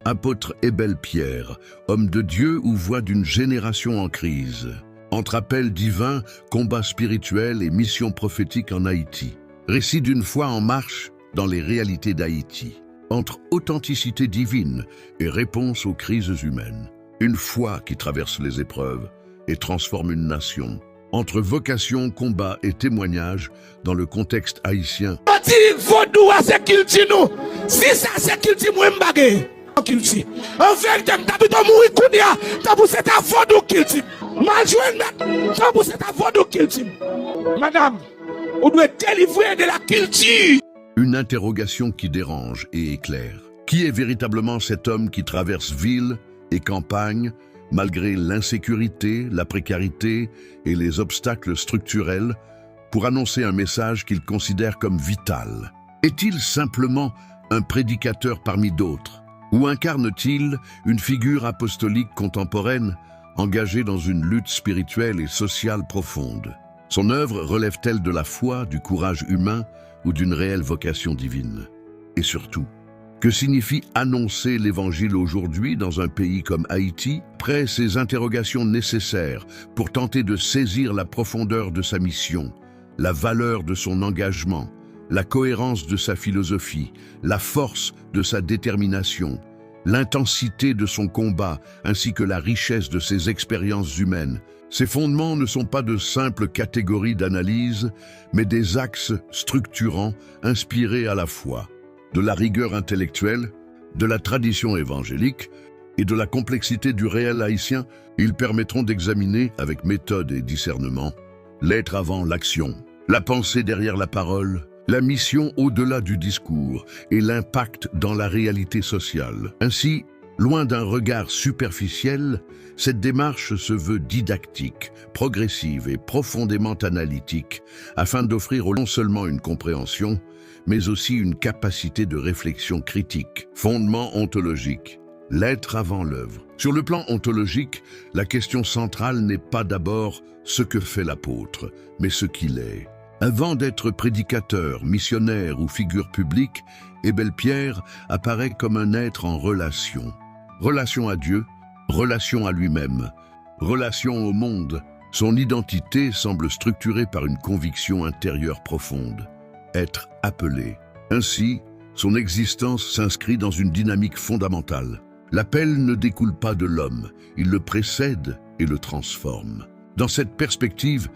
Apôtre Ebel Pierre, homme de Dieu ou voix d'une génération en crise. Entre appel divin, combat spirituel et mission prophétique en Haïti. Récit d'une foi en marche dans les réalités d'Haïti. Entre authenticité divine et réponse aux crises humaines. Une foi qui traverse les épreuves et transforme une nation. Entre vocation, combat et témoignage dans le contexte haïtien. Si ça c'est qu'il dit moi m'bagé. Qu'il dit. En vérité, t'as plutôt mourir kounia, t'as pour cette avodo qu'il dit. Mal joué, t'as pour cette avodo qu'il dit. Madame, on doit délivrer de la culture. Une interrogation qui dérange et éclaire. Qui est véritablement cet homme qui traverse ville et campagne, malgré l'insécurité, la précarité et les obstacles structurels, pour annoncer un message qu'il considère comme vital? Est-il simplement un prédicateur parmi d'autres? Ou incarne-t-il une figure apostolique contemporaine, engagée dans une lutte spirituelle et sociale profonde? Son œuvre relève-t-elle de la foi, du courage humain ou d'une réelle vocation divine? Et surtout, que signifie annoncer l'Évangile aujourd'hui dans un pays comme Haïti? Après ces interrogations nécessaires pour tenter de saisir la profondeur de sa mission, la valeur de son engagement, la cohérence de sa philosophie, la force de sa détermination, l'intensité de son combat ainsi que la richesse de ses expériences humaines. Ces fondements ne sont pas de simples catégories d'analyse, mais des axes structurants inspirés à la fois de la rigueur intellectuelle, de la tradition évangélique et de la complexité du réel haïtien. Ils permettront d'examiner avec méthode et discernement l'être avant l'action, la pensée derrière la parole, la mission au-delà du discours et l'impact dans la réalité sociale. Ainsi, loin d'un regard superficiel, cette démarche se veut didactique, progressive et profondément analytique, afin d'offrir non seulement une compréhension, mais aussi une capacité de réflexion critique. Fondement ontologique, l'être avant l'œuvre. Sur le plan ontologique, la question centrale n'est pas d'abord ce que fait l'apôtre, mais ce qu'il est. Avant d'être prédicateur, missionnaire ou figure publique, Ebel Pierre apparaît comme un être en relation. Relation à Dieu, relation à lui-même, relation au monde. Son identité semble structurée par une conviction intérieure profonde. Être appelé. Ainsi, son existence s'inscrit dans une dynamique fondamentale. L'appel ne découle pas de l'homme, il le précède et le transforme. Dans cette perspective,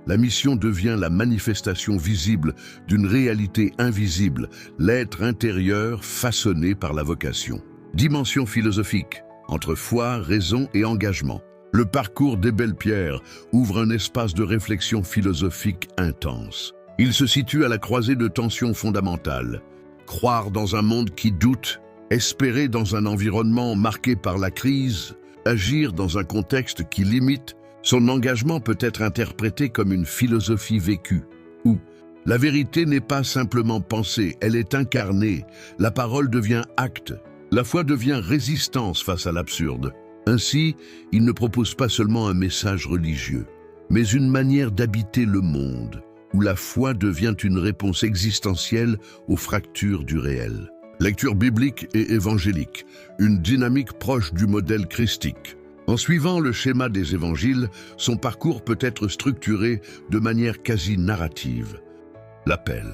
la mission devient la manifestation visible d'une réalité invisible, l'être intérieur façonné par la vocation. Dimension philosophique, entre foi, raison et engagement. Le parcours d'Ebel Pierre ouvre un espace de réflexion philosophique intense. Il se situe à la croisée de tensions fondamentales. Croire dans un monde qui doute, espérer dans un environnement marqué par la crise, agir dans un contexte qui limite. Son engagement peut être interprété comme une philosophie vécue, où la vérité n'est pas simplement pensée, elle est incarnée, la parole devient acte, la foi devient résistance face à l'absurde. Ainsi, il ne propose pas seulement un message religieux, mais une manière d'habiter le monde, où la foi devient une réponse existentielle aux fractures du réel. Lecture biblique et évangélique, une dynamique proche du modèle christique. En suivant le schéma des évangiles, son parcours peut être structuré de manière quasi narrative. L'appel.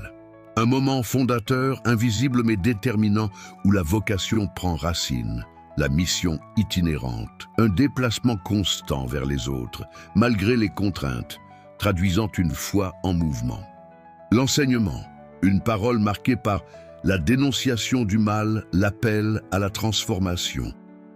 Un moment fondateur, invisible mais déterminant, où la vocation prend racine. La mission itinérante. Un déplacement constant vers les autres, malgré les contraintes, traduisant une foi en mouvement. L'enseignement. Une parole marquée par la dénonciation du mal, l'appel à la transformation.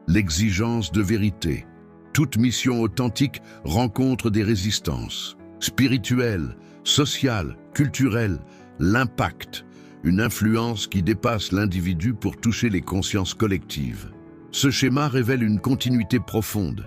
L'exigence de vérité. Toute mission authentique rencontre des résistances. Spirituelles, sociales, culturelles, l'impact. Une influence qui dépasse l'individu pour toucher les consciences collectives. Ce schéma révèle une continuité profonde.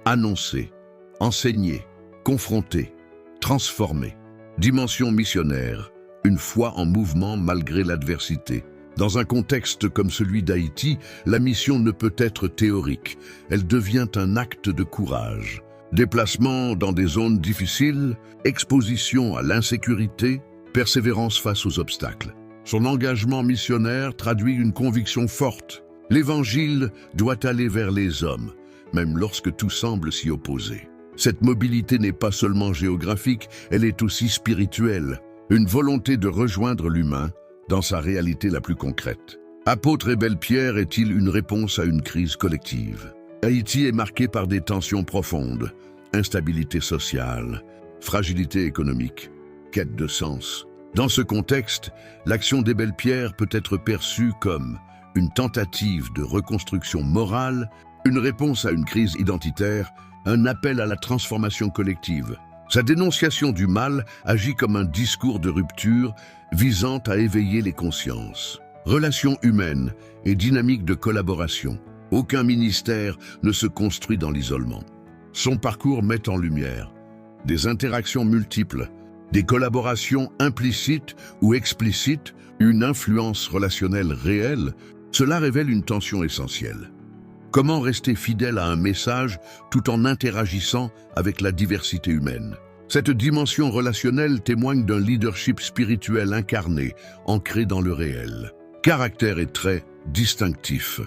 Annoncer, enseigner, confronter, transformer. Dimension missionnaire. Une foi en mouvement malgré l'adversité. Dans un contexte comme celui d'Haïti, la mission ne peut être théorique. Elle devient un acte de courage. Déplacement dans des zones difficiles, exposition à l'insécurité, persévérance face aux obstacles. Son engagement missionnaire traduit une conviction forte. L'Évangile doit aller vers les hommes, même lorsque tout semble s'y opposer. Cette mobilité n'est pas seulement géographique, elle est aussi spirituelle, une volonté de rejoindre l'humain dans sa réalité la plus concrète. Apôtre et Belle Pierre est-il une réponse à une crise collective? Haïti est marqué par des tensions profondes, instabilité sociale, fragilité économique, quête de sens. Dans ce contexte, l'action des Belle Pierre peut être perçue comme une tentative de reconstruction morale, une réponse à une crise identitaire, un appel à la transformation collective. Sa dénonciation du mal agit comme un discours de rupture visant à éveiller les consciences. Relations humaines et dynamique de collaboration. Aucun ministère ne se construit dans l'isolement. Son parcours met en lumière des interactions multiples, des collaborations implicites ou explicites, une influence relationnelle réelle. Cela révèle une tension essentielle. Comment rester fidèle à un message tout en interagissant avec la diversité humaine? Cette dimension relationnelle témoigne d'un leadership spirituel incarné, ancré dans le réel. Caractère et traits distinctifs.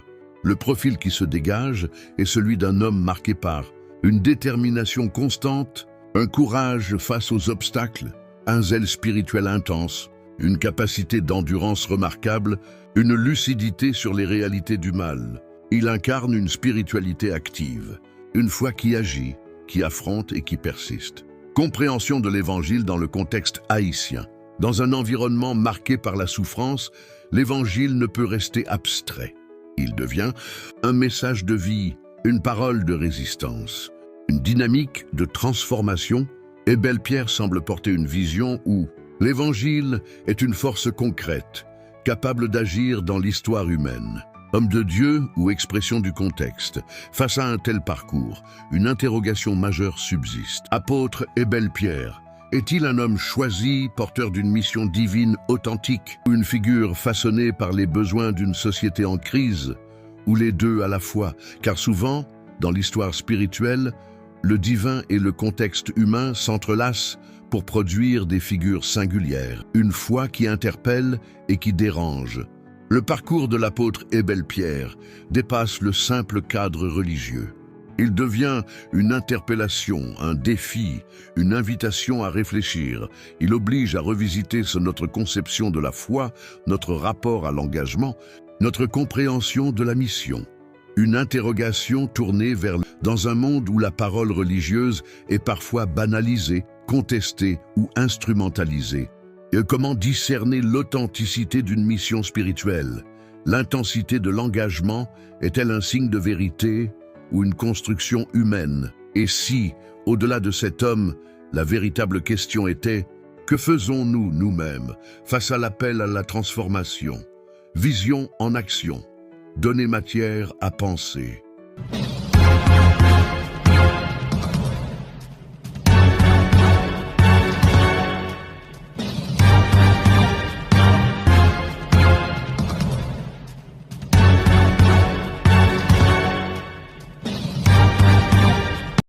Le profil qui se dégage est celui d'un homme marqué par une détermination constante, un courage face aux obstacles, un zèle spirituel intense, une capacité d'endurance remarquable, une lucidité sur les réalités du mal. Il incarne une spiritualité active, une foi qui agit, qui affronte et qui persiste. Compréhension de l'Évangile dans le contexte haïtien. Dans un environnement marqué par la souffrance, l'Évangile ne peut rester abstrait. Il devient un message de vie, une parole de résistance, une dynamique de transformation, et Belle Pierre semble porter une vision où l'Évangile est une force concrète, capable d'agir dans l'histoire humaine. Homme de Dieu ou expression du contexte, face à un tel parcours, une interrogation majeure subsiste. Apôtre et Belle Pierre, est-il un homme choisi, porteur d'une mission divine authentique, ou une figure façonnée par les besoins d'une société en crise, ou les deux à la fois? Car souvent, dans l'histoire spirituelle, le divin et le contexte humain s'entrelacent pour produire des figures singulières, une foi qui interpelle et qui dérange. Le parcours de l'apôtre et Belle Pierre dépasse le simple cadre religieux. Il devient une interpellation, un défi, une invitation à réfléchir. Il oblige à revisiter notre conception de la foi, notre rapport à l'engagement, notre compréhension de la mission. Une interrogation tournée dans un monde où la parole religieuse est parfois banalisée, contestée ou instrumentalisée. Et comment discerner l'authenticité d'une mission spirituelle? L'intensité de l'engagement est-elle un signe de vérité ou une construction humaine? Et si, au-delà de cet homme, la véritable question était « Que faisons-nous nous-mêmes face à l'appel à la transformation ?» Vision en action. Donner matière à penser.